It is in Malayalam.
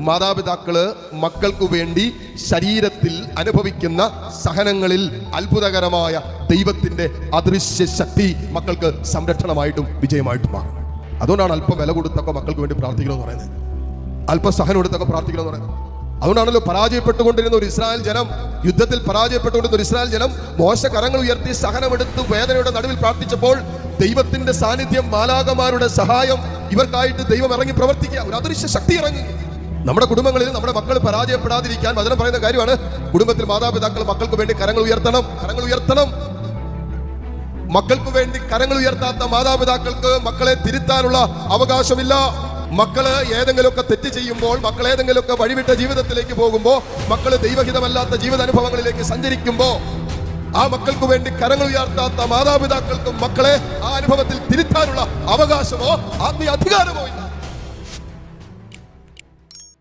മാതാപിതാക്കള് മക്കൾക്കു വേണ്ടി ശരീരത്തിൽ അനുഭവിക്കുന്ന സഹനങ്ങളിൽ അത്ഭുതകരമായ ദൈവത്തിന്റെ അദൃശ്യ ശക്തി മക്കൾക്ക് സംരക്ഷണമായിട്ടും വിജയമായിട്ടും മാറും. അതുകൊണ്ടാണ് അല്പം വില കൊടുത്തൊക്കെ മക്കൾക്ക് വേണ്ടി പ്രാർത്ഥിക്കണമെന്ന് പറയുന്നത്, അല്പം സഹനം എടുത്തൊക്കെ പ്രാർത്ഥിക്കണമെന്ന് പറയുന്നത്. അതുകൊണ്ടാണല്ലോ പരാജയപ്പെട്ടുകൊണ്ടിരുന്ന ഒരു ഇസ്രായേൽ ജനം, യുദ്ധത്തിൽ പരാജയപ്പെട്ടുകൊണ്ടിരുന്ന ഒരു ഇസ്രായേൽ ജനം മോശ കരങ്ങൾ ഉയർത്തി സഹനമെടുത്ത് വേദനയുടെ നടുവിൽ പ്രാർത്ഥിച്ചപ്പോൾ ദൈവത്തിന്റെ സാന്നിധ്യം, മാലാഖമാരുടെ സഹായം ഇവർക്കായിട്ട് ദൈവം ഇറങ്ങി പ്രവർത്തിക്കുക, ഒരു അദൃശ്യ ശക്തി ഇറങ്ങി. നമ്മുടെ കുടുംബങ്ങളിൽ നമ്മുടെ മക്കൾ പരാജയപ്പെടാതിരിക്കാൻ വചനം പറയുന്ന കാര്യമാണ്, കുടുംബത്തിൽ മാതാപിതാക്കൾ മക്കൾക്ക് വേണ്ടി കരങ്ങൾ ഉയർത്തണം, കരങ്ങൾ ഉയർത്തണം. മക്കൾക്ക് വേണ്ടി കരങ്ങൾ ഉയർത്താത്ത മാതാപിതാക്കൾക്ക് മക്കളെ തിരുത്താനുള്ള അവകാശമില്ല. മക്കള് ഏതെങ്കിലുമൊക്കെ തെറ്റ് ചെയ്യുമ്പോൾ, മക്കൾ ഏതെങ്കിലുമൊക്കെ വഴിവിട്ട ജീവിതത്തിലേക്ക് പോകുമ്പോൾ, മക്കള് ദൈവഹിതമല്ലാത്ത ജീവിതാനുഭവങ്ങളിലേക്ക് സഞ്ചരിക്കുമ്പോൾ ആ മക്കൾക്ക് വേണ്ടി കരങ്ങൾ ഉയർത്താത്ത മാതാപിതാക്കൾക്കും മക്കളെ ആ അനുഭവത്തിൽ തിരുത്താനുള്ള അവകാശമോ ആത്മീയ അധികാരമോ ഇല്ല.